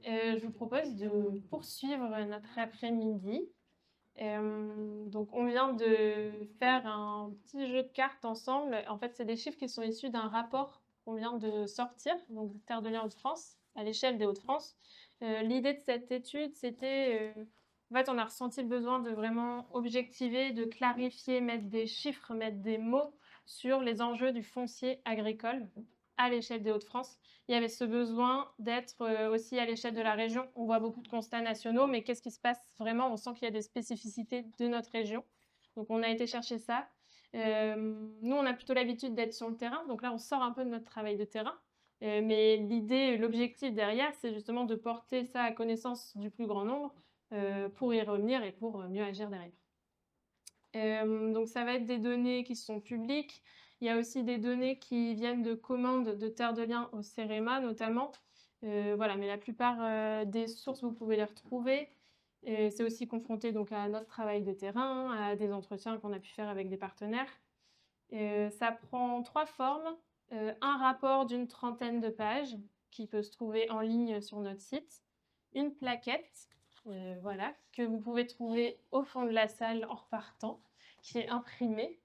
Je vous propose de poursuivre notre après-midi. Donc, on vient de faire un petit jeu de cartes ensemble. En fait, c'est des chiffres qui sont issus d'un rapport qu'on vient de sortir, donc Terre de Liens Hauts-de-France, à l'échelle des Hauts-de-France. L'idée de cette étude, c'était, en fait, on a ressenti le besoin de vraiment objectiver, de clarifier, mettre des chiffres, mettre des mots sur les enjeux du foncier agricole à l'échelle des Hauts-de-France. Il y avait ce besoin d'être aussi à l'échelle de la région. On voit beaucoup de constats nationaux, mais qu'est-ce qui se passe vraiment? On sent qu'il y a des spécificités de notre région. Donc, on a été chercher ça. Nous, on a plutôt l'habitude d'être sur le terrain. Donc là, on sort un peu de notre travail de terrain. Mais l'idée, l'objectif derrière, c'est justement de porter ça à connaissance du plus grand nombre pour y revenir et pour mieux agir derrière. Donc, ça va être des données qui sont publiques. Il y a aussi des données qui viennent de commandes de Terre de Liens au CEREMA, notamment. Voilà, mais la plupart des sources, vous pouvez les retrouver. C'est aussi confronté donc, à notre travail de terrain, à des entretiens qu'on a pu faire avec des partenaires. Ça prend 3 formes. Un rapport d'une trentaine de pages qui peut se trouver en ligne sur notre site. Une plaquette, voilà, que vous pouvez trouver au fond de la salle en repartant, qui est imprimée,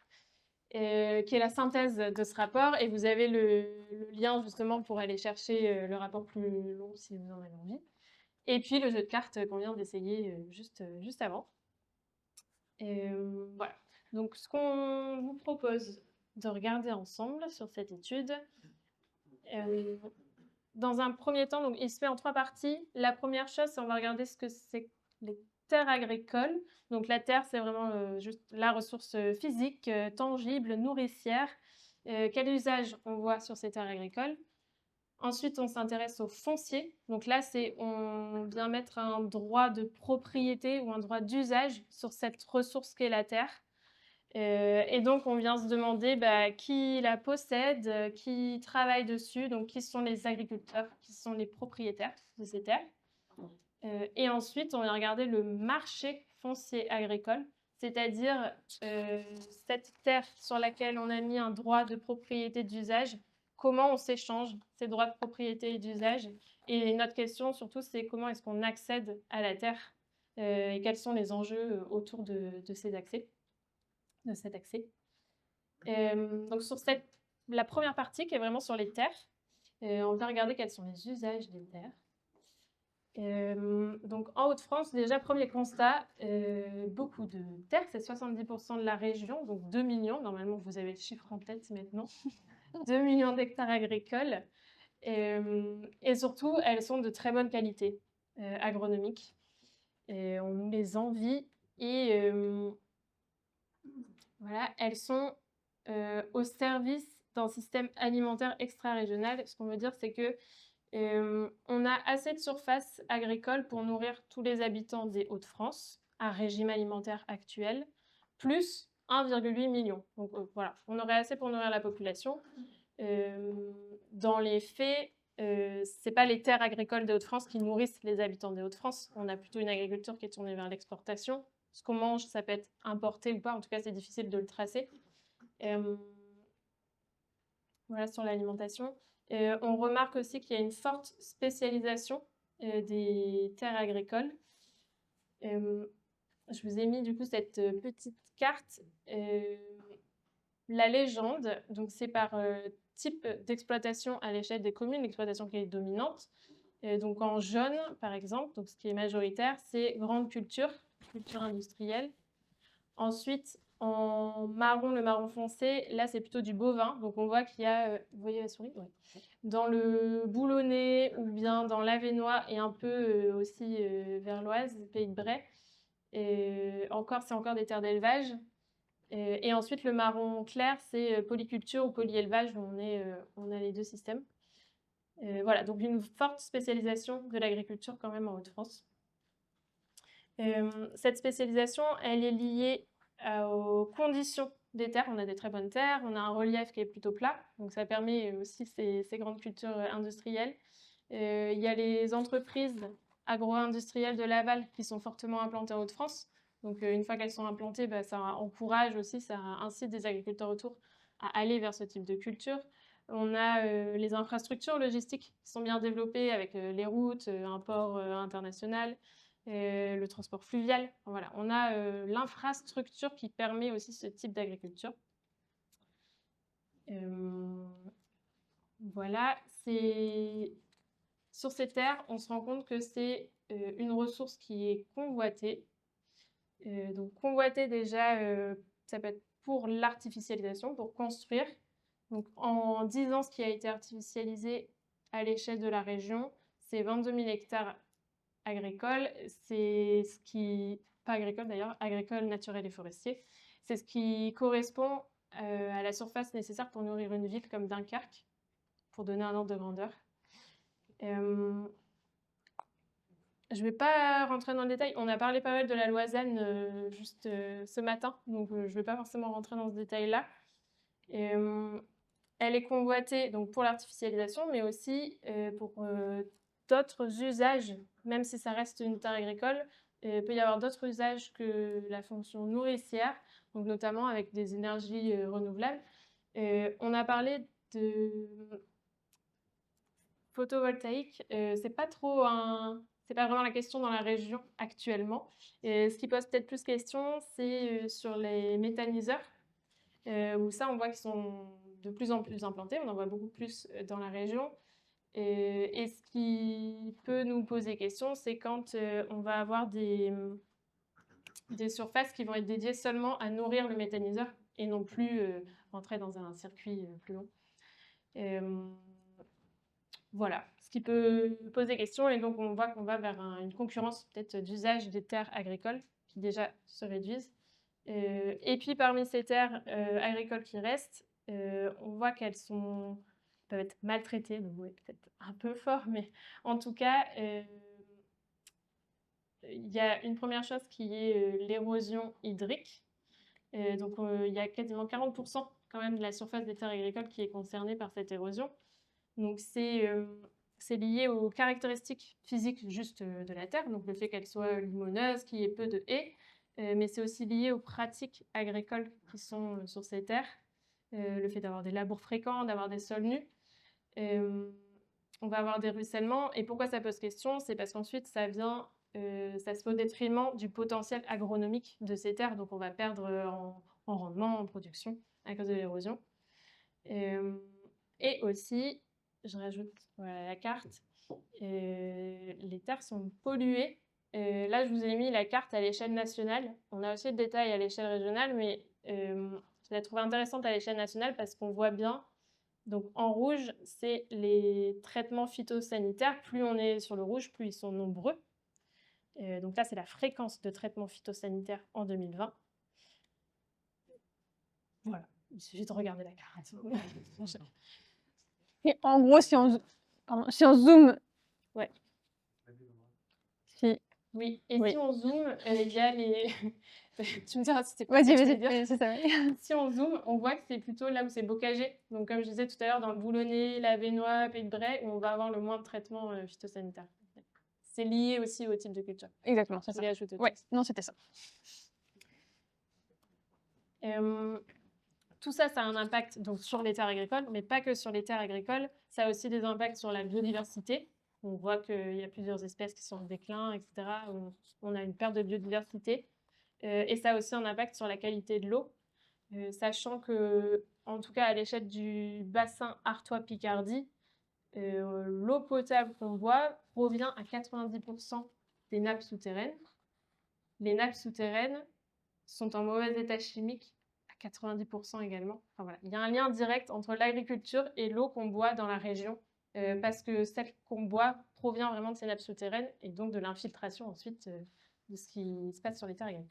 qui est la synthèse de ce rapport. Et vous avez le lien justement pour aller chercher le rapport plus long si vous en avez envie. Et puis le jeu de cartes qu'on vient d'essayer juste avant. Voilà. Donc, ce qu'on vous propose de regarder ensemble sur cette étude, dans un premier temps, donc, il se fait en 3 parties. La première chose, c'est on va regarder ce que c'est les terres agricoles. Donc, la terre, c'est vraiment juste la ressource physique, tangible, nourricière. Quel usage on voit sur ces terres agricoles? Ensuite, on s'intéresse au foncier. Donc là, on vient mettre un droit de propriété ou un droit d'usage sur cette ressource qu'est la terre. Et donc, on vient se demander qui la possède, qui travaille dessus, donc qui sont les agriculteurs, qui sont les propriétaires de ces terres. Et ensuite, on vient regarder le marché foncier agricole, c'est-à-dire cette terre sur laquelle on a mis un droit de propriété d'usage, comment on s'échange ces droits de propriété et d'usage. Et notre question surtout, c'est comment est-ce qu'on accède à la terre et quels sont les enjeux autour de cet accès. Donc sur la première partie qui est vraiment sur les terres, on va regarder quels sont les usages des terres. Donc en Hauts-de-France, déjà premier constat, beaucoup de terres, c'est 70% de la région, donc 2 millions, normalement vous avez le chiffre en tête maintenant, 2 millions d'hectares agricoles, et surtout elles sont de très bonne qualité agronomique, on nous les envie, et voilà, elles sont au service d'un système alimentaire extra-régional. Ce qu'on veut dire, c'est que on a assez de surface agricole pour nourrir tous les habitants des Hauts-de-France à régime alimentaire actuel, plus 1,8 million. Donc voilà, on aurait assez pour nourrir la population. Dans les faits, c'est pas les terres agricoles des Hauts-de-France qui nourrissent les habitants des Hauts-de-France. On a plutôt une agriculture qui est tournée vers l'exportation. Ce qu'on mange, ça peut être importé ou pas. En tout cas, c'est difficile de le tracer. Voilà, sur l'alimentation. On remarque aussi qu'il y a une forte spécialisation des terres agricoles. Je vous ai mis du coup cette petite carte. La légende, donc c'est par type d'exploitation à l'échelle des communes, l'exploitation qui est dominante. Donc en jaune, par exemple, donc ce qui est majoritaire, c'est grande culture, culture industrielle. Ensuite, en marron, le marron foncé, là, c'est plutôt du bovin. Donc, on voit qu'il y a, vous voyez la souris? Ouais. Dans le Boulonnais ou bien dans l'Avesnois et un peu aussi vers l'Oise, Pays de Bray. C'est encore des terres d'élevage. Et ensuite, le marron clair, c'est polyculture ou polyélevage, où on a les deux systèmes. Voilà, donc une forte spécialisation de l'agriculture quand même en Hauts-de-France. Cette spécialisation, elle est liée aux conditions des terres. On a des très bonnes terres, on a un relief qui est plutôt plat, donc ça permet aussi ces grandes cultures industrielles. Il y a les entreprises agro-industrielles de Laval qui sont fortement implantées en Hauts-de-France. Donc une fois qu'elles sont implantées, ça encourage aussi, ça incite des agriculteurs autour à aller vers ce type de culture. On a les infrastructures logistiques qui sont bien développées avec les routes, un port international, le transport fluvial. Enfin, voilà, on a l'infrastructure qui permet aussi ce type d'agriculture. Voilà, sur ces terres, on se rend compte que c'est une ressource qui est convoitée. Donc convoitée déjà, ça peut être pour l'artificialisation, pour construire. Donc en 10 ans, ce qui a été artificialisé à l'échelle de la région, c'est 22 000 hectares agricoles. C'est ce qui, pas agricole d'ailleurs, agricole, naturel et forestier. C'est ce qui correspond à la surface nécessaire pour nourrir une ville comme Dunkerque, pour donner un ordre de grandeur. Je ne vais pas rentrer dans le détail. On a parlé pas mal de la Loisanne juste ce matin, donc je ne vais pas forcément rentrer dans ce détail-là. Elle est convoitée donc, pour l'artificialisation, mais aussi pour d'autres usages, même si ça reste une terre agricole. Il peut y avoir d'autres usages que la fonction nourricière, donc notamment avec des énergies renouvelables. On a parlé de photovoltaïque. C'est pas vraiment la question dans la région actuellement. Ce qui pose peut-être plus question, c'est sur les méthaniseurs, où ça, on voit qu'ils sont de plus en plus implantés. On en voit beaucoup plus dans la région. Et ce qui peut nous poser question, c'est quand on va avoir des surfaces qui vont être dédiées seulement à nourrir le méthaniseur et non plus rentrer dans un circuit plus long. Voilà, ce qui peut poser question. Et donc, on voit qu'on va vers une concurrence peut-être d'usage des terres agricoles qui déjà se réduisent. Et puis, parmi ces terres agricoles qui restent, on voit qu'elles peuvent être maltraitées, donc oui, peut-être un peu fort, mais en tout cas, il y a une première chose qui est l'érosion hydrique. Donc, il y a quasiment 40% quand même de la surface des terres agricoles qui est concernée par cette érosion. Donc, c'est lié aux caractéristiques physiques juste de la terre, donc le fait qu'elle soit limoneuse, qu'il y ait peu de haies, mais c'est aussi lié aux pratiques agricoles qui sont sur ces terres, le fait d'avoir des labours fréquents, d'avoir des sols nus. On va avoir des ruissellements. Et pourquoi ça pose question? C'est parce qu'ensuite, ça se fait au détriment du potentiel agronomique de ces terres. Donc, on va perdre en rendement, en production, à cause de l'érosion. Et aussi, je rajoute voilà, la carte, les terres sont polluées. Là, je vous ai mis la carte à l'échelle nationale. On a aussi le détail à l'échelle régionale, mais je l'ai trouvé intéressante à l'échelle nationale parce qu'on voit bien. Donc en rouge, c'est les traitements phytosanitaires. Plus on est sur le rouge, plus ils sont nombreux. Donc là, c'est la fréquence de traitements phytosanitaires en 2020. Voilà, il suffit de regarder la carte. Et en gros, si on zoome... Ouais. Oui, et Oui. si on zoome, il y a les... tu me diras si c'est pas ça que je Vas-y, voulais dire. c'est ça. Si on zoome, on voit que c'est plutôt là où c'est bocagé. Donc comme je disais tout à l'heure, dans le Boulonnais, la Vénois, Pays de Bray, où on va avoir le moins de traitements phytosanitaires. C'est lié aussi au type de culture. Exactement, c'est Je ça. voulais ajouter autre Ouais, chose. non, c'était ça. Tout ça, ça a un impact donc, sur les terres agricoles, mais pas que sur les terres agricoles. Ça a aussi des impacts sur la biodiversité. On voit qu'il y a plusieurs espèces qui sont en déclin, etc. On a une perte de biodiversité. Et ça a aussi un impact sur la qualité de l'eau, sachant que, en tout cas à l'échelle du bassin Artois-Picardie, l'eau potable qu'on boit provient à 90% des nappes souterraines. Les nappes souterraines sont en mauvais état chimique à 90% également. Enfin, voilà. Il y a un lien direct entre l'agriculture et l'eau qu'on boit dans la région, parce que celle qu'on boit provient vraiment de ces nappes souterraines et donc de l'infiltration ensuite de ce qui se passe sur les terres agricoles.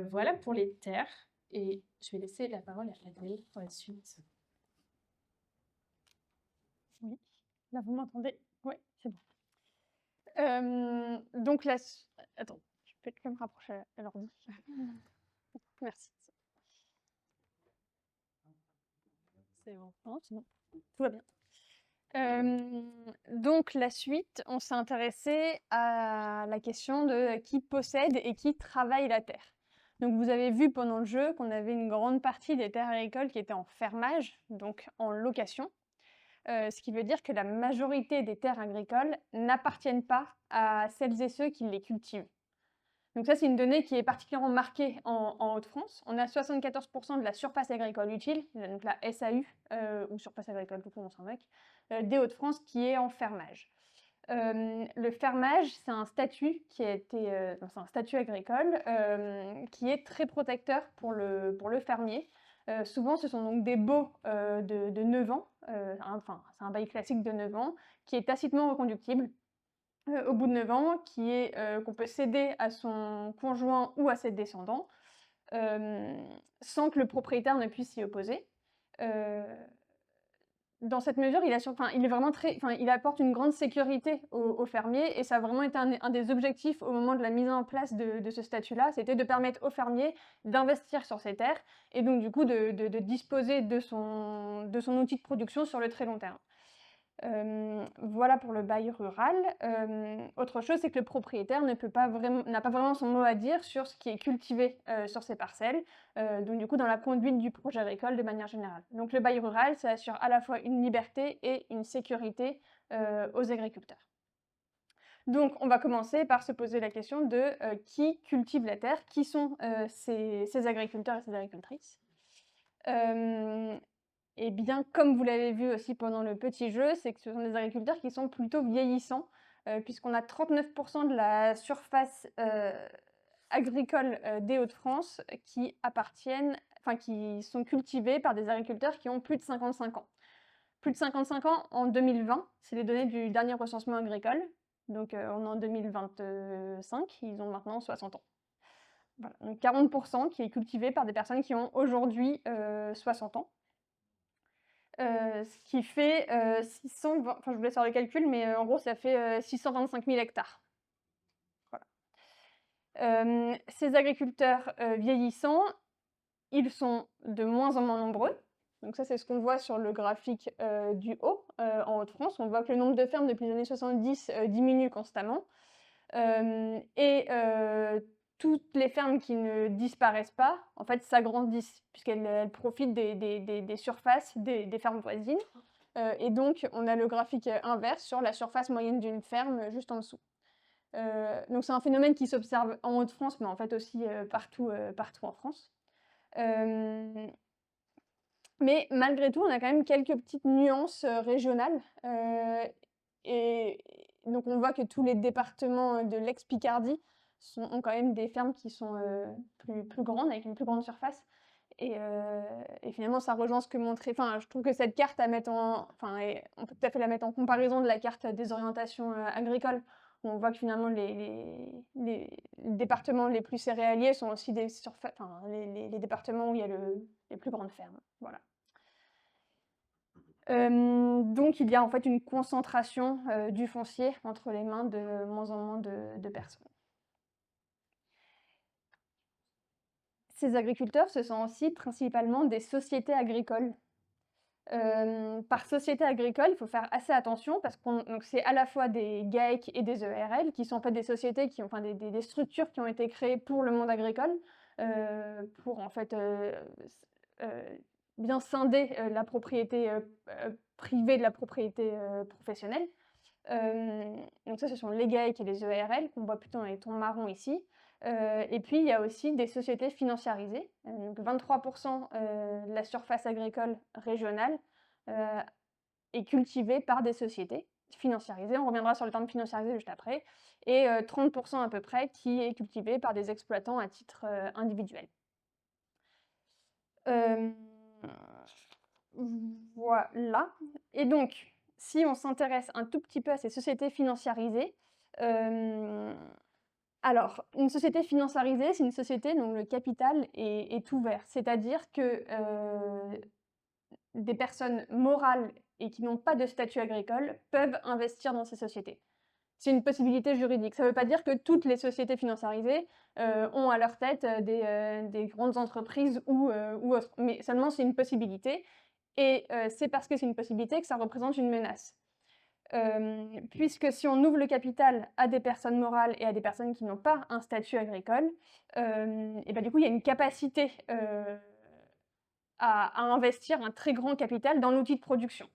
Voilà pour les terres, et je vais laisser la parole à Adèle pour la suite. Oui, là vous m'entendez? Oui, c'est bon. Donc là, attends, je peux peut-être me rapprocher à l'ordi. Merci. C'est bon. Non, c'est bon, tout va bien. Donc la suite, on s'est intéressé à la question de qui possède et qui travaille la terre. Donc vous avez vu pendant le jeu qu'on avait une grande partie des terres agricoles qui étaient en fermage, donc en location. Ce qui veut dire que la majorité des terres agricoles n'appartiennent pas à celles et ceux qui les cultivent. Donc ça, c'est une donnée qui est particulièrement marquée en Hauts-de-France. On a 74% de la surface agricole utile, donc la SAU, ou surface agricole, tout on s'en moque, des Hauts-de-France qui est en fermage. Le fermage, c'est un statut qui a été, c'est un statut agricole qui est très protecteur pour le fermier. Souvent, ce sont donc des baux de 9 ans, enfin, c'est un bail classique de 9 ans, qui est tacitement reconductible au bout de 9 ans, qu'on peut céder à son conjoint ou à ses descendants, sans que le propriétaire ne puisse s'y opposer. Dans cette mesure, il est vraiment il apporte une grande sécurité aux fermiers, et ça a vraiment été un des objectifs au moment de la mise en place de ce statut-là, c'était de permettre aux fermiers d'investir sur ces terres et donc du coup de disposer de son outil de production sur le très long terme. Voilà pour le bail rural. Autre chose, c'est que le propriétaire n'a pas vraiment son mot à dire sur ce qui est cultivé sur ces parcelles, donc du coup dans la conduite du projet agricole de manière générale. Donc le bail rural, ça assure à la fois une liberté et une sécurité aux agriculteurs. Donc on va commencer par se poser la question de qui cultive la terre, qui sont ces agriculteurs et ces agricultrices. Et bien, comme vous l'avez vu aussi pendant le petit jeu, c'est que ce sont des agriculteurs qui sont plutôt vieillissants, puisqu'on a 39% de la surface agricole des Hauts-de-France qui sont cultivés par des agriculteurs qui ont plus de 55 ans. Plus de 55 ans en 2020, c'est les données du dernier recensement agricole. Donc on est en 2025, ils ont maintenant 60 ans. Voilà. Donc 40% qui est cultivé par des personnes qui ont aujourd'hui 60 ans. Ce qui fait 620, enfin je vous laisse faire le calcul, mais en gros ça fait 625 000 hectares. Voilà. Ces agriculteurs vieillissants, ils sont de moins en moins nombreux. Donc ça, c'est ce qu'on voit sur le graphique du haut, en Hauts-de-France. On voit que le nombre de fermes depuis les années 70 diminue constamment. Et toutes les fermes qui ne disparaissent pas, en fait, s'agrandissent, puisqu'elles profitent des surfaces des fermes voisines. Et donc, on a le graphique inverse sur la surface moyenne d'une ferme juste en dessous. Donc, c'est un phénomène qui s'observe en Hauts-de-France, mais en fait aussi partout en France. Mais malgré tout, on a quand même quelques petites nuances régionales. Et donc, on voit que tous les départements de l'ex-Picardie ont quand même des fermes qui sont plus grandes, avec une plus grande surface. Et finalement, ça rejoint ce que montrait. Enfin, je trouve que cette carte on peut tout à fait la mettre en comparaison de la carte des orientations agricoles, où on voit que finalement les départements les plus céréaliers sont aussi les départements où il y a les plus grandes fermes. Voilà. Donc il y a en fait une concentration du foncier entre les mains de moins en moins de personnes. Ces agriculteurs, ce sont aussi principalement des sociétés agricoles. Par société agricole, il faut faire assez attention parce que c'est à la fois des GAEC et des EARL qui sont en fait des sociétés des structures qui ont été créées pour le monde agricole, pour en fait bien scinder la propriété privée de la propriété professionnelle. Donc ça, ce sont les GAEC et les EARL qu'on voit plutôt dans les tons marrons ici. Et puis, il y a aussi des sociétés financiarisées. Donc 23% de la surface agricole régionale est cultivée par des sociétés financiarisées. On reviendra sur le terme financiarisé juste après. Et 30% à peu près qui est cultivée par des exploitants à titre individuel. Voilà. Et donc, si on s'intéresse un tout petit peu à ces sociétés financiarisées, alors, une société financiarisée, c'est une société dont le capital est ouvert, c'est-à-dire que des personnes morales et qui n'ont pas de statut agricole peuvent investir dans ces sociétés. C'est une possibilité juridique. Ça ne veut pas dire que toutes les sociétés financiarisées ont à leur tête des grandes entreprises ou autres, mais seulement c'est une possibilité. Et c'est parce que c'est une possibilité que ça représente une menace. puisque si on ouvre le capital à des personnes morales et à des personnes qui n'ont pas un statut agricole, et bah, du coup, il y a une capacité, à investir un très grand capital dans l'outil de production.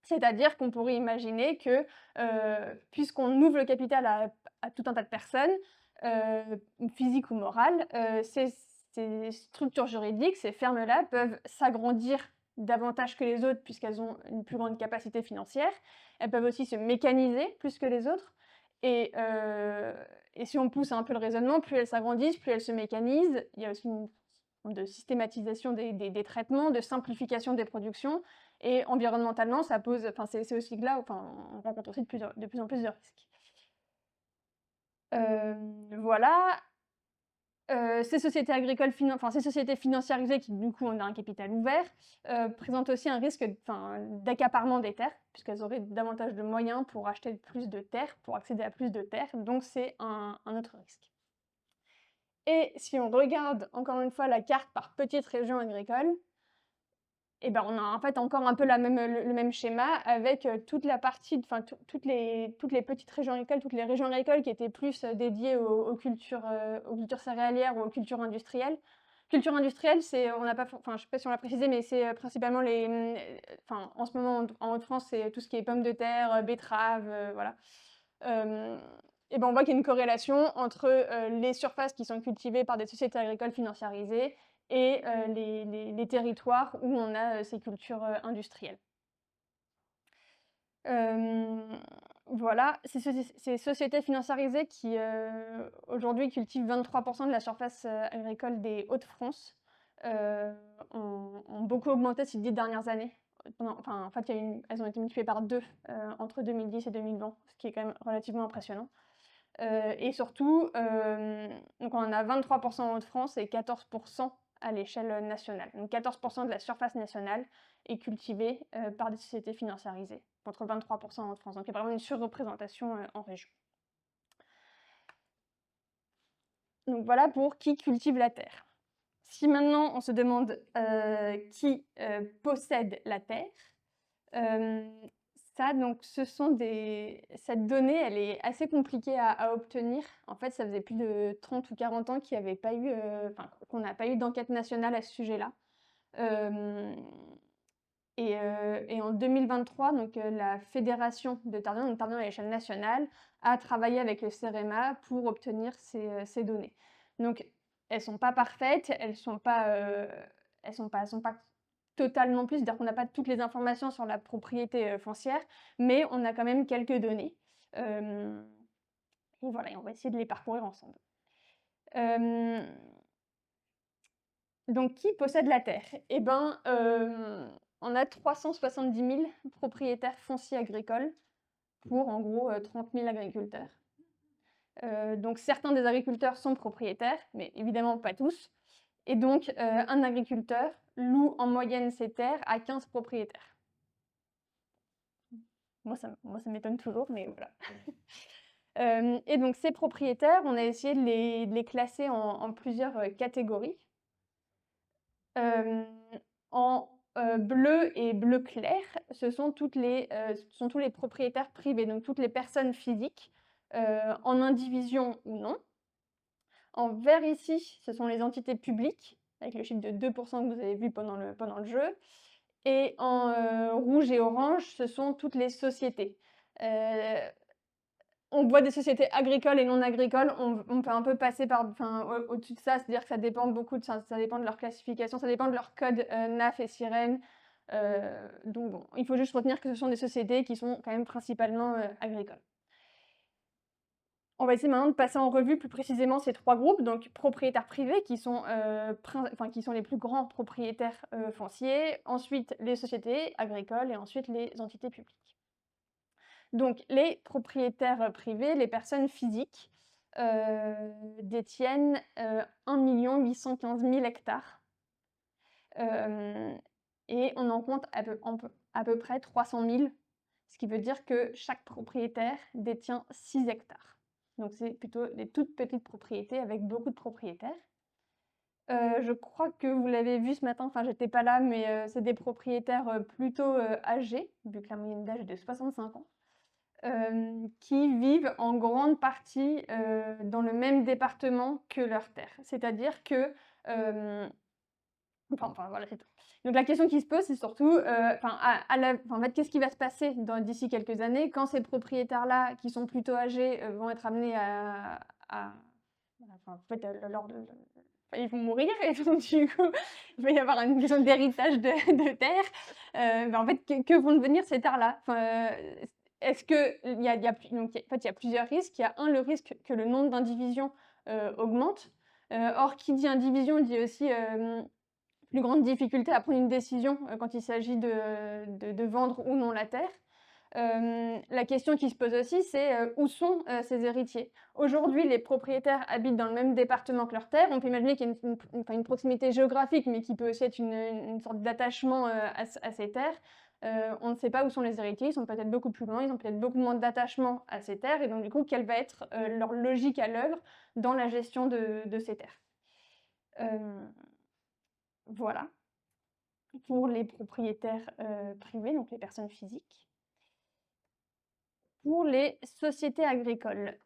C'est-à-dire qu'on pourrait imaginer que, puisqu'on ouvre le capital à tout un tas de personnes, physiques ou morales, ces structures juridiques, ces fermes-là peuvent s'agrandir davantage que les autres puisqu'elles ont une plus grande capacité financière. Elles peuvent aussi se mécaniser plus que les autres et si on pousse un peu le raisonnement, plus elles s'agrandissent, plus elles se mécanisent. Il y a aussi une forme de systématisation des traitements, de simplification des productions et environnementalement, ça pose, enfin, c'est aussi que là, enfin, on rencontre aussi de plus en plus de risques. Voilà. Ces sociétés agricoles, enfin, ces sociétés financiarisées qui, du coup, ont un capital ouvert, présentent aussi un risque d'accaparement des terres, puisqu'elles auraient davantage de moyens pour acheter plus de terres, pour accéder à plus de terres, donc c'est un autre risque. Et si on regarde, encore une fois, la carte par petites régions agricoles, et ben, on a en fait encore un peu le même schéma avec toute la partie, enfin toutes les petites régions agricoles, toutes les régions agricoles qui étaient plus dédiées aux cultures céréalières ou aux cultures industrielles. Culture industrielle, c'est, on n'a pas, enfin je sais pas si on l'a précisé, mais c'est principalement enfin en ce moment en Haute-France, c'est tout ce qui est pommes de terre, betteraves, voilà. Et ben on voit qu'il y a une corrélation entre les surfaces qui sont cultivées par des sociétés agricoles financiarisées et les territoires où on a ces cultures industrielles. Voilà, ces sociétés financiarisées qui aujourd'hui cultivent 23% de la surface agricole des Hauts-de-France ont beaucoup augmenté ces 10 dernières années. En fait, elles ont été multipliées par 2 entre 2010 et 2020, ce qui est quand même relativement impressionnant. Et surtout, donc on en a 23% en Hauts-de-France et 14% à l'échelle nationale. Donc 14% de la surface nationale est cultivée par des sociétés financiarisées, contre 23% en Hauts-de-France. Donc il y a vraiment une surreprésentation en région. Donc voilà pour qui cultive la terre. Si maintenant on se demande qui possède la terre, donc cette donnée, elle est assez compliquée à obtenir. En fait, ça faisait plus de 30 ou 40 ans qu'il n'y avait pas eu, qu'on n'a pas eu d'enquête nationale à ce sujet-là. Et en 2023, donc la Fédération de Tardin, donc Tardin à l'échelle nationale, a travaillé avec le CEREMA pour obtenir ces données. Donc, elles sont pas parfaites, elles sont pas totalement plus, c'est-à-dire qu'on n'a pas toutes les informations sur la propriété foncière, mais on a quand même quelques données. Et voilà, et on va essayer de les parcourir ensemble. Donc, qui possède la terre? Eh ben, on a 370 000 propriétaires fonciers agricoles pour, en gros, 30 000 agriculteurs. Donc, certains des agriculteurs sont propriétaires, mais évidemment pas tous. Et donc, un agriculteur loue en moyenne ses terres à 15 propriétaires. Moi, ça m'étonne toujours, mais voilà. Et donc, ces propriétaires, on a essayé de les classer en plusieurs catégories. En bleu et bleu clair, ce sont tous les propriétaires privés, donc toutes les personnes physiques, en indivision ou non. En vert ici, ce sont les entités publiques, avec le chiffre de 2% que vous avez vu pendant le jeu. Et en rouge et orange, ce sont toutes les sociétés. On voit des sociétés agricoles et non agricoles, on peut un peu passer au-dessus de ça, c'est-à-dire que ça dépend ça dépend de leur classification, ça dépend de leur code NAF et SIREN. Donc bon, il faut juste retenir que ce sont des sociétés qui sont quand même principalement agricoles. On va essayer maintenant de passer en revue plus précisément ces trois groupes, donc propriétaires privés qui sont les plus grands propriétaires fonciers, ensuite les sociétés agricoles et ensuite les entités publiques. Donc les propriétaires privés, les personnes physiques, détiennent 1 815 000 hectares. Et on en compte à peu près 300 000, ce qui veut dire que chaque propriétaire détient 6 hectares. Donc c'est plutôt des toutes petites propriétés avec beaucoup de propriétaires. Je crois que vous l'avez vu ce matin, enfin j'étais pas là, mais c'est des propriétaires plutôt âgés, vu que la moyenne d'âge est de 65 ans. qui vivent en grande partie dans le même département que leurs terres. C'est-à-dire que, voilà, c'est tout. Donc la question qui se pose, c'est surtout, en fait, qu'est-ce qui va se passer d'ici quelques années quand ces propriétaires-là, qui sont plutôt âgés, vont être amenés à voilà, en fait, ils vont mourir et donc du coup, il va y avoir une question d'héritage de terres. En fait, que vont devenir ces terres-là? Est-ce qu'il y a plus donc en fait, il y a plusieurs risques. Il y a le risque que le nombre d'indivisions, augmente. Or, qui dit indivision dit aussi, plus grande difficulté à prendre une décision, quand il s'agit de vendre ou non la terre. La question qui se pose aussi, c'est, où sont, ces héritiers? Aujourd'hui, les propriétaires habitent dans le même département que leurs terres. On peut imaginer qu'il y a une proximité géographique, mais qui peut aussi être une sorte d'attachement, à ces terres. On ne sait pas où sont les héritiers, ils sont peut-être beaucoup plus loin, ils ont peut-être beaucoup moins d'attachement à ces terres et donc du coup, quelle va être, leur logique à l'œuvre dans la gestion de ces terres? Hem, voilà, pour les propriétaires, privés, donc les personnes physiques. Pour les sociétés agricoles,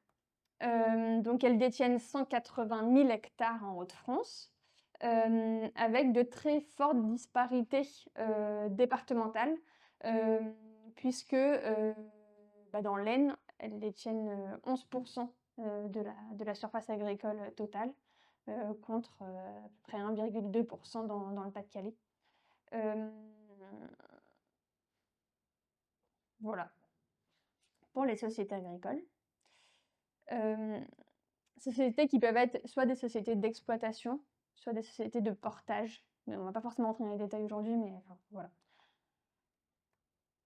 donc elles détiennent 180 000 hectares en Hauts-de-France, avec de très fortes disparités, départementales, puisque, dans l'Aisne, elles détiennent, 11 de la surface agricole totale, contre, à peu près 1,2 dans le Pas-de-Calais. Hem, voilà, pour les sociétés agricoles. Sociétés qui peuvent être soit des sociétés d'exploitation, soit des sociétés de portage. Mais on va pas forcément rentrer dans les détails aujourd'hui, mais enfin, voilà.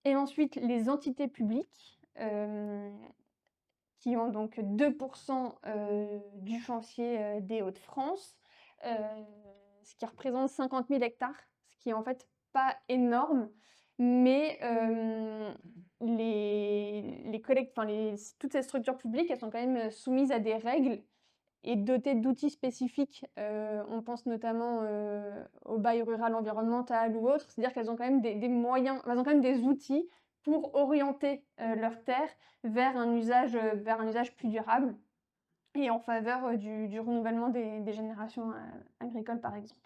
Et ensuite, les entités publiques, qui ont donc 2 du foncier, des Hauts-de-France, heu, ce qui représente 50 000 hectares, ce qui est en fait pas énorme, mais toutes ces structures publiques, elles sont quand même, soumises à des règles et dotées d'outils spécifiques. On pense notamment, au bail rural environnemental ou autre. C'est-à-dire qu'elles ont quand même des moyens, elles ont quand même des outils pour orienter, leurs terres vers un usage plus durable et en faveur, du renouvellement des générations, agricoles, par exemple.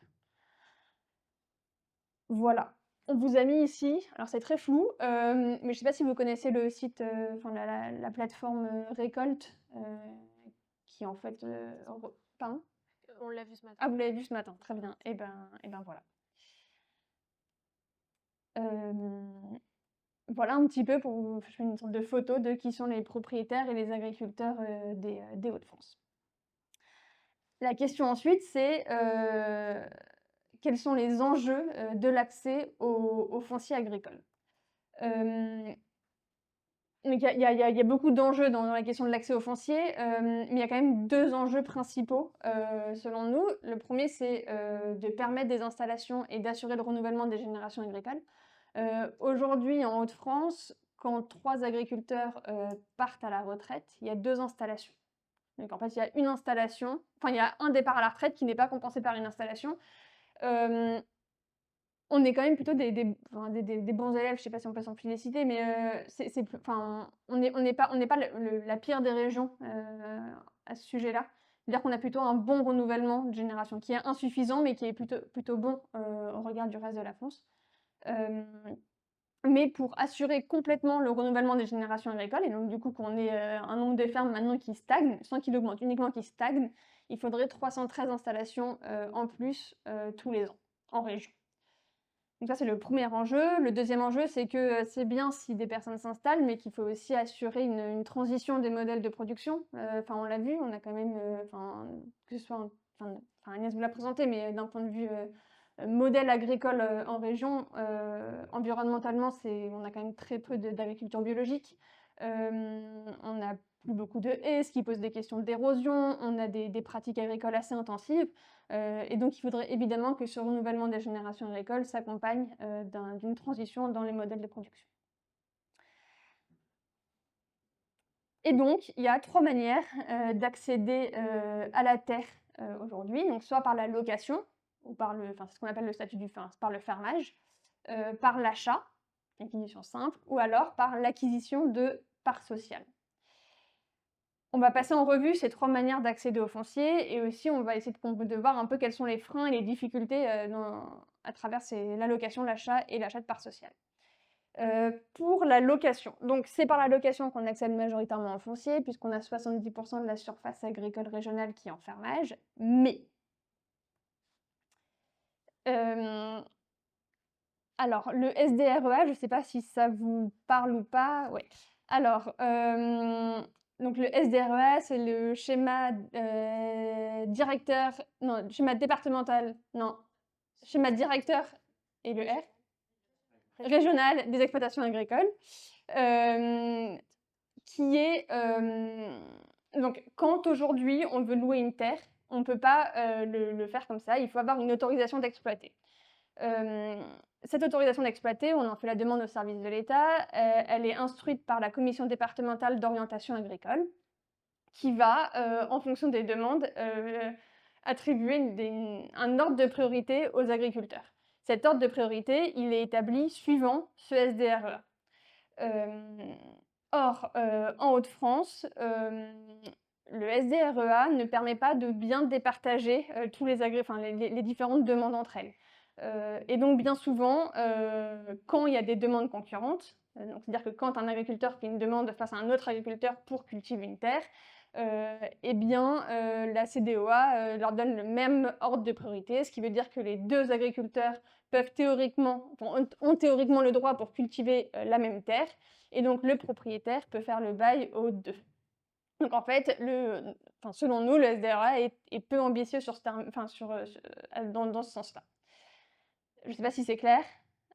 Voilà. On vous a mis ici, alors c'est très flou, mais je ne sais pas si vous connaissez le site, la plateforme, Récolte, qui en fait, pardon? On l'a vu ce matin. Ah, vous l'avez vu ce matin, très bien. Et ben voilà. Voilà un petit peu pour vous je fais une sorte de photo de qui sont les propriétaires et les agriculteurs, des Hauts-de-France. La question ensuite, c'est, quels sont les enjeux, de l'accès au foncier agricole? Hem Donc il y a beaucoup d'enjeux dans la question de l'accès au foncier, mais il y a quand même 2 enjeux principaux, selon nous. Le premier, c'est, de permettre des installations et d'assurer le renouvellement des générations agricoles. Aujourd'hui, en Hauts-de-France, quand 3 agriculteurs, partent à la retraite, il y a 2 installations. Donc en fait, il y a une installation enfin, il y a un départ à la retraite qui n'est pas compensé par une installation. Hem On est quand même plutôt des bons élèves, je sais pas si on peut s'en les citer, mais c'est plus enfin, on n'est pas la pire des régions, à ce sujet-là. C'est-à-dire qu'on a plutôt un bon renouvellement de génération, qui est insuffisant, mais qui est plutôt bon, au regard du reste de la France. Hem, mais pour assurer complètement le renouvellement des générations agricoles et donc du coup qu'on ait, un nombre de fermes maintenant qui stagne, sans qu'il augmente, uniquement qu'il stagne, il faudrait 313 installations, en plus, tous les ans, en région. Donc ça, c'est le premier enjeu. Le deuxième enjeu, c'est que, c'est bien si des personnes s'installent, mais qu'il faut aussi assurer une transition des modèles de production. On l'a vu, on a quand même, que ce soit Agnès vous l'a présenté, mais d'un point de vue, modèle agricole, en région, environnementalement, on a quand même très peu d'agriculture biologique. On n'a plus beaucoup de haies, ce qui pose des questions d'érosion. On a des pratiques agricoles assez intensives. Et donc il faudrait évidemment que ce renouvellement des générations agricoles s'accompagne, d'une transition dans les modèles de production. Et donc il y a 3 manières, d'accéder, à la terre, aujourd'hui. Donc soit par la location ou c'est ce qu'on appelle le statut c'est par le fermage, par l'achat, acquisition simple, ou alors par l'acquisition de part sociale. On va passer en revue ces 3 manières d'accéder au foncier et aussi on va essayer de voir un peu quels sont les freins et les difficultés à travers la location, l'achat et l'achat de parts sociales. Pour la location, donc c'est par la location qu'on accède majoritairement au foncier puisqu'on a 70% de la surface agricole régionale qui est en fermage, mais alors le SDREA, je ne sais pas si ça vous parle ou pas? Ouais. Alors, donc le SDREA, c'est le schéma, schéma départemental, non, schéma directeur et le R? Régional des exploitations agricoles, qui est, donc quand aujourd'hui on veut louer une terre, on ne peut pas, le faire comme ça, il faut avoir une autorisation d'exploiter. Cette autorisation d'exploiter, on en fait la demande au service de l'État, elle est instruite par la commission départementale d'orientation agricole, qui va, en fonction des demandes, attribuer un ordre de priorité aux agriculteurs. Cet ordre de priorité, il est établi suivant ce SDREA. Or, en Hauts-de-France, le SDREA ne permet pas de bien départager tous les différentes demandes entre elles. Et donc bien souvent, quand il y a des demandes concurrentes, donc c'est-à-dire que quand un agriculteur fait une demande face à un autre agriculteur pour cultiver une terre, eh bien la CDOA leur donne le même ordre de priorité, ce qui veut dire que les 2 agriculteurs ont théoriquement le droit pour cultiver la même terre, et donc le propriétaire peut faire le bail aux 2. Donc en fait, selon nous, le SDREA est peu ambitieux dans ce sens-là. Je ne sais pas si c'est clair,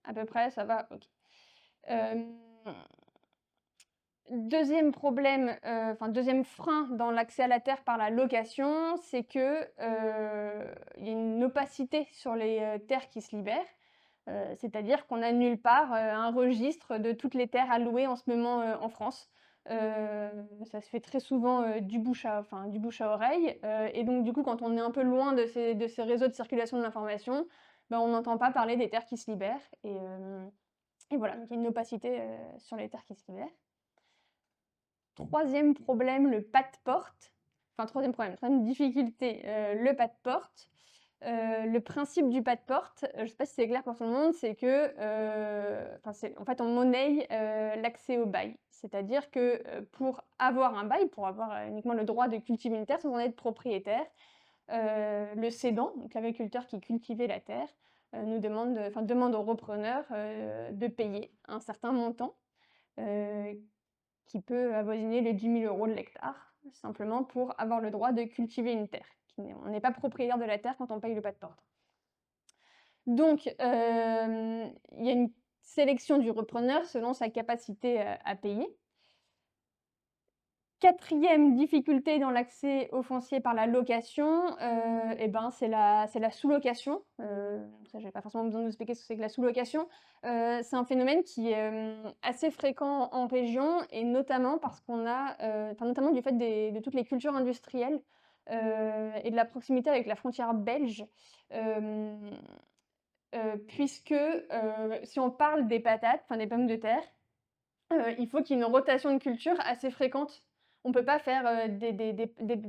à peu près, ça va? Ok. Deuxième problème, deuxième frein dans l'accès à la terre par la location, c'est que il y a une opacité sur les terres qui se libèrent. C'est-à-dire qu'on n'a nulle part un registre de toutes les terres à louer en ce moment en France. Ça se fait très souvent du bouche à oreille. Et donc, du coup, quand on est un peu loin de ces réseaux de circulation de l'information, ben, on n'entend pas parler des terres qui se libèrent. Et voilà, donc il y a une opacité sur les terres qui se libèrent. Troisième problème, le pas de porte. Enfin, troisième difficulté, le pas de porte. Le principe du pas de porte, je ne sais pas si c'est clair pour tout le monde, c'est que en fait, on monnaie l'accès au bail. C'est-à-dire que pour avoir un bail, pour avoir uniquement le droit de cultiver une terre sans en être propriétaire, le cédant, donc l'agriculteur qui cultivait la terre, demande au repreneur de payer un certain montant qui peut avoisiner les 10 000 € de l'hectare, simplement pour avoir le droit de cultiver une terre. On n'est pas propriétaire de la terre quand on paye le pas de porte. Donc, il y a une sélection du repreneur selon sa capacité à payer. Quatrième difficulté dans l'accès au foncier par la location, c'est la sous-location. Ça, je n'ai pas forcément besoin de vous expliquer ce que c'est que la sous-location. C'est un phénomène qui est assez fréquent en région, et notamment parce qu'on a, notamment du fait de toutes les cultures industrielles et de la proximité avec la frontière belge, puisque si on parle des patates, des pommes de terre, il faut qu'il y ait une rotation de culture assez fréquente. On ne peut pas faire des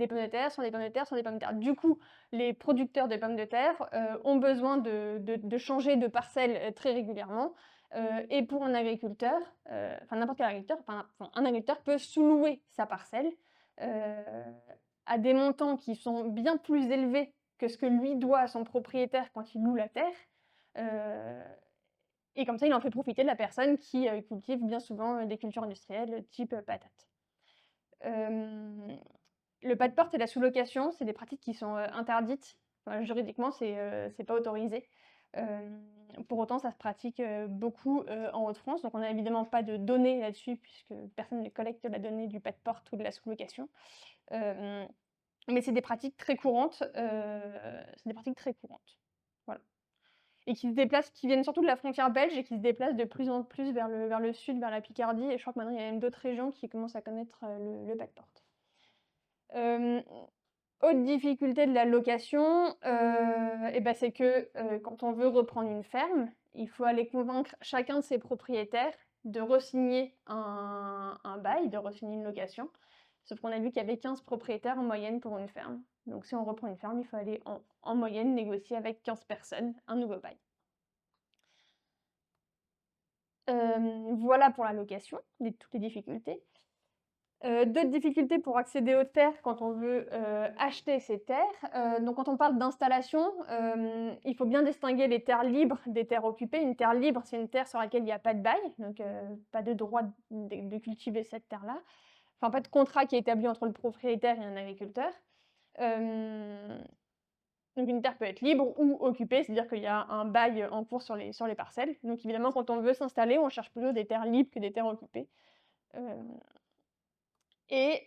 pommes de terre sur des pommes de terre sur des pommes de terre. Du coup, les producteurs de pommes de terre ont besoin de changer de parcelle très régulièrement. Et pour un agriculteur, n'importe quel agriculteur, un agriculteur peut sous-louer sa parcelle à des montants qui sont bien plus élevés que ce que lui doit à son propriétaire quand il loue la terre. Et comme ça, il en fait profiter de la personne qui cultive bien souvent des cultures industrielles type patates. Le pas de porte et la sous-location, c'est des pratiques qui sont interdites. Juridiquement, c'est pas autorisé. Pour autant, ça se pratique beaucoup en Hauts-de-France. Donc, on n'a évidemment pas de données là-dessus puisque personne ne collecte la donnée du pas de porte ou de la sous-location. Mais c'est des pratiques très courantes. Voilà. Et qui viennent surtout de la frontière belge et qui se déplacent de plus en plus vers le sud, vers la Picardie. Et je crois que maintenant, il y a même d'autres régions qui commencent à connaître le pas de porte. Autre difficulté de la location, c'est que quand on veut reprendre une ferme, il faut aller convaincre chacun de ses propriétaires de re-signer un bail, de re-signer une location. Sauf qu'on a vu qu'il y avait 15 propriétaires en moyenne pour une ferme. Donc si on reprend une ferme, il faut aller en moyenne négocier avec 15 personnes un nouveau bail. Voilà pour la location, toutes les difficultés. D'autres difficultés pour accéder aux terres quand on veut acheter ces terres. Donc quand on parle d'installation, il faut bien distinguer les terres libres des terres occupées. Une terre libre, c'est une terre sur laquelle il n'y a pas de bail, donc pas de droit de cultiver cette terre-là. Enfin, pas de contrat qui est établi entre le propriétaire et un agriculteur. Donc une terre peut être libre ou occupée, c'est-à-dire qu'il y a un bail en cours sur les parcelles. Donc évidemment, quand on veut s'installer, on cherche plutôt des terres libres que des terres occupées. Et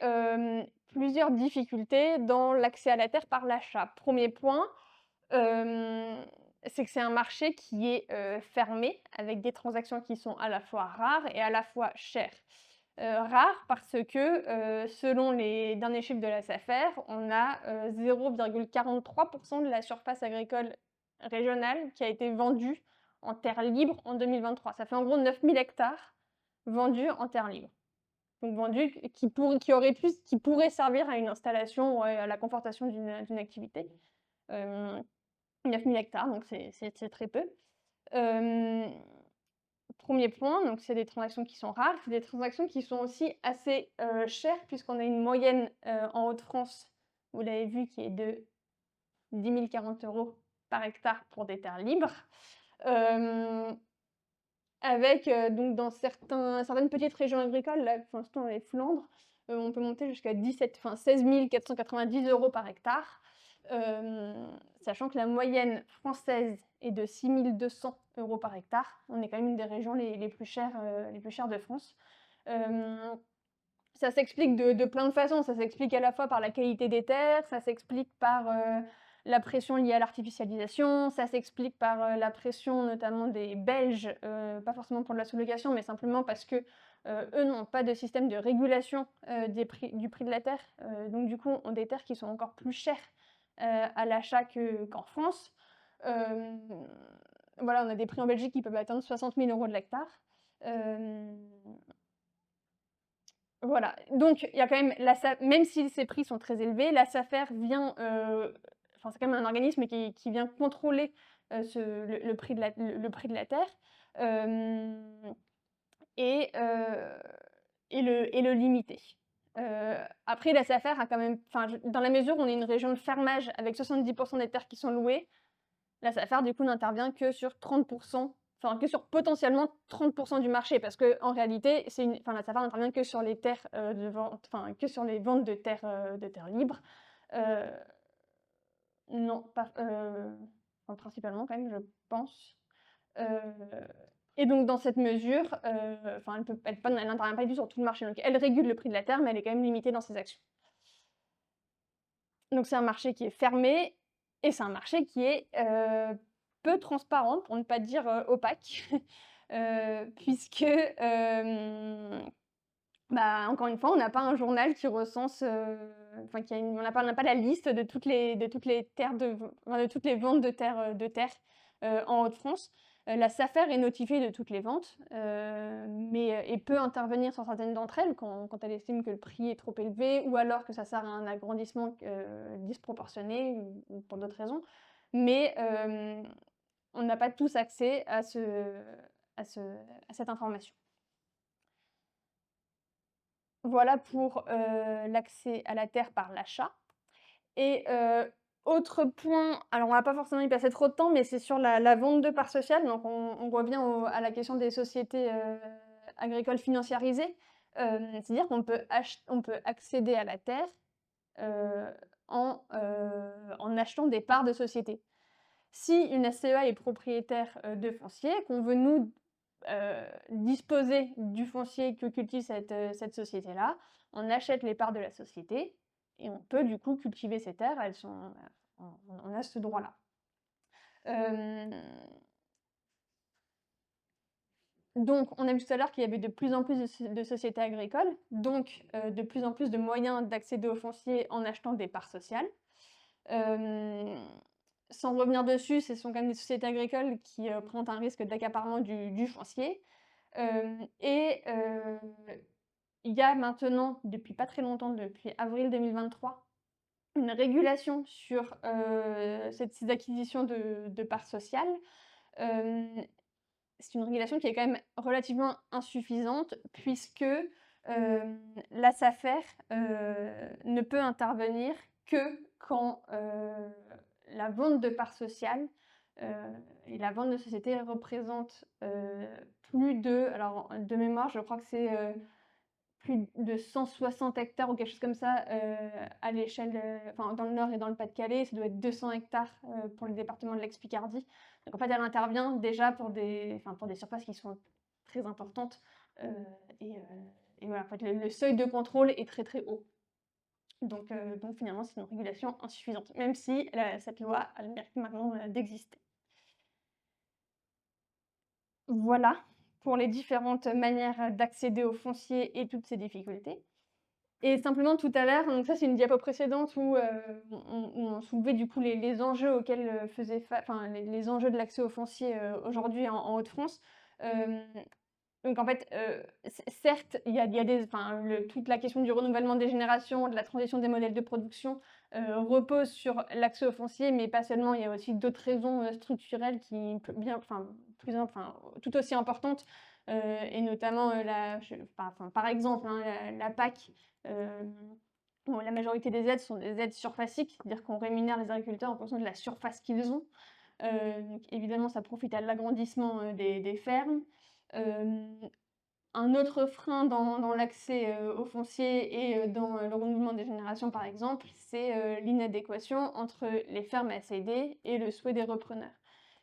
plusieurs difficultés dans l'accès à la terre par l'achat. Premier point, c'est que c'est un marché qui est fermé, avec des transactions qui sont à la fois rares et à la fois chères. Rares parce que, selon les derniers chiffres de la SAFER, on a 0,43% de la surface agricole régionale qui a été vendue en terre libre en 2023. Ça fait en gros 9000 hectares vendus en terre libre. Donc vendus qui pourraient servir à une installation ou à la confortation d'une activité. 9000 hectares, donc c'est très peu. Premier point, donc c'est des transactions qui sont rares, c'est des transactions qui sont aussi assez chères, puisqu'on a une moyenne en Hauts-de-France, vous l'avez vu, qui est de 10 040 € par hectare pour des terres libres. Avec donc dans certaines petites régions agricoles, là pour l'instant dans les Flandres, on peut monter jusqu'à 16 490 € par hectare. Sachant que la moyenne française est de 6 200 € par hectare. On est quand même une des régions les plus chères de France. Ça s'explique de plein de façons. Ça s'explique à la fois par la qualité des terres, ça s'explique par la pression liée à l'artificialisation, ça s'explique par la pression notamment des Belges, pas forcément pour de la sous-location, mais simplement parce que eux n'ont pas de système de régulation du prix de la terre. Donc du coup, ont des terres qui sont encore plus chères à l'achat qu'en France. Voilà, on a des prix en Belgique qui peuvent atteindre 60 000 € de l'hectare. Voilà, donc il y a quand même, même si ces prix sont très élevés, la SAFER vient, enfin c'est quand même un organisme qui vient contrôler le prix de la terre et le limiter. Après, la SAFER a quand même, dans la mesure où on est une région de fermage avec 70% des terres qui sont louées, la SAFER du coup n'intervient que sur 30%, enfin que sur potentiellement 30% du marché, parce qu'en réalité, la SAFER n'intervient que sur les terres de vente, enfin que sur les ventes de terres libres. Non, pas, principalement quand même, je pense. Et donc dans cette mesure, elle n'intervient pas du tout sur tout le marché. Donc elle régule le prix de la terre, mais elle est quand même limitée dans ses actions. Donc c'est un marché qui est fermé et c'est un marché qui est peu transparent, pour ne pas dire opaque, puisque, encore une fois, on n'a pas un journal qui recense, on n'a pas la liste de toutes les terres de toutes les ventes de terres en Hauts-de-France. La SAFER est notifiée de toutes les ventes, et peut intervenir sur certaines d'entre elles quand elle estime que le prix est trop élevé ou alors que ça sert à un agrandissement disproportionné ou pour d'autres raisons. Mais on n'a pas tous accès à cette information. Voilà pour l'accès à la terre par l'achat. Et autre point, alors on va pas forcément y passer trop de temps, mais c'est sur la vente de parts sociales. Donc on revient à la question des sociétés agricoles financiarisées. C'est-à-dire qu'on peut accéder à la terre en achetant des parts de société. Si une SCA est propriétaire de foncier, qu'on veut nous disposer du foncier que cultive cette société-là, on achète les parts de la société et on peut du coup cultiver ces terres, on a ce droit-là. Donc, on a vu tout à l'heure qu'il y avait de plus en plus de sociétés agricoles, donc de plus en plus de moyens d'accéder au foncier en achetant des parts sociales. Sans revenir dessus, ce sont quand même des sociétés agricoles qui présentent un risque d'accaparement du foncier. Il y a maintenant, depuis pas très longtemps, depuis avril 2023, une régulation sur, ces acquisitions de parts sociales. Hem, c'est une régulation qui est quand même relativement insuffisante puisque, la Safer, ne peut intervenir que quand, la vente de parts sociales, heu et la vente de sociétés représente, plus de alors de mémoire, je crois que c'est, plus de 160 hectares ou quelque chose comme ça, à l'échelle, enfin dans le Nord et dans le Pas-de-Calais, ça doit être 200 hectares, pour le département de l'Aix-Picardie. Donc en fait, elle intervient déjà pour des surfaces qui sont très importantes, heu et heu et voilà, en fait, le seuil de contrôle est très, très haut. Donc finalement, c'est une régulation insuffisante, même si cette loi a le mérite maintenant, d'exister. Voilà pour les différentes manières d'accéder au foncier et toutes ces difficultés. Et simplement tout à l'heure, donc ça c'est une diapo précédente où, on soulevait du coup les enjeux auxquels, faisaient fa enfin les enjeux de l'accès au foncier, aujourd'hui en Hauts-de-France. Hem, donc en fait, certes, il y a des enfin toute la question du renouvellement des générations, de la transition des modèles de production, repose sur l'accès au foncier, mais pas seulement. Il y a aussi d'autres raisons, structurelles qui peu bien tout aussi importantes, et notamment, par exemple, hein, la PAC, hem, bon, la majorité des aides sont des aides surfaciques, c'est-à-dire qu'on rémunère les agriculteurs en fonction de la surface qu'ils ont. Donc évidemment, ça profite à l'agrandissement, des fermes. Hem, un autre frein dans l'accès, au foncier et dans, le renouvellement des générations, par exemple, c'est, l'inadéquation entre les fermes à céder et le souhait des repreneurs.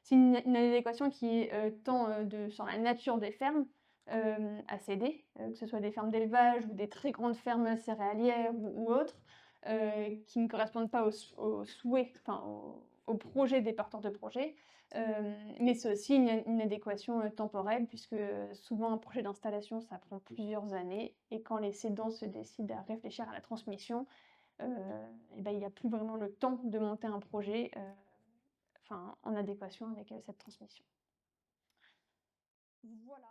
C'est une inadéquation qui, tend, sur la nature des fermes, à céder, que ce soit des fermes d'élevage ou des très grandes fermes céréalières ou autres, qui ne correspondent pas aux souhaits, enfin aux projets des porteurs de projets. Mais c'est aussi une adéquation, temporelle puisque, souvent un projet d'installation, ça prend plusieurs années et quand les cédants se décident à réfléchir à la transmission, heu et il y a plus vraiment le temps de monter un projet, en adéquation avec, cette transmission. Voilà.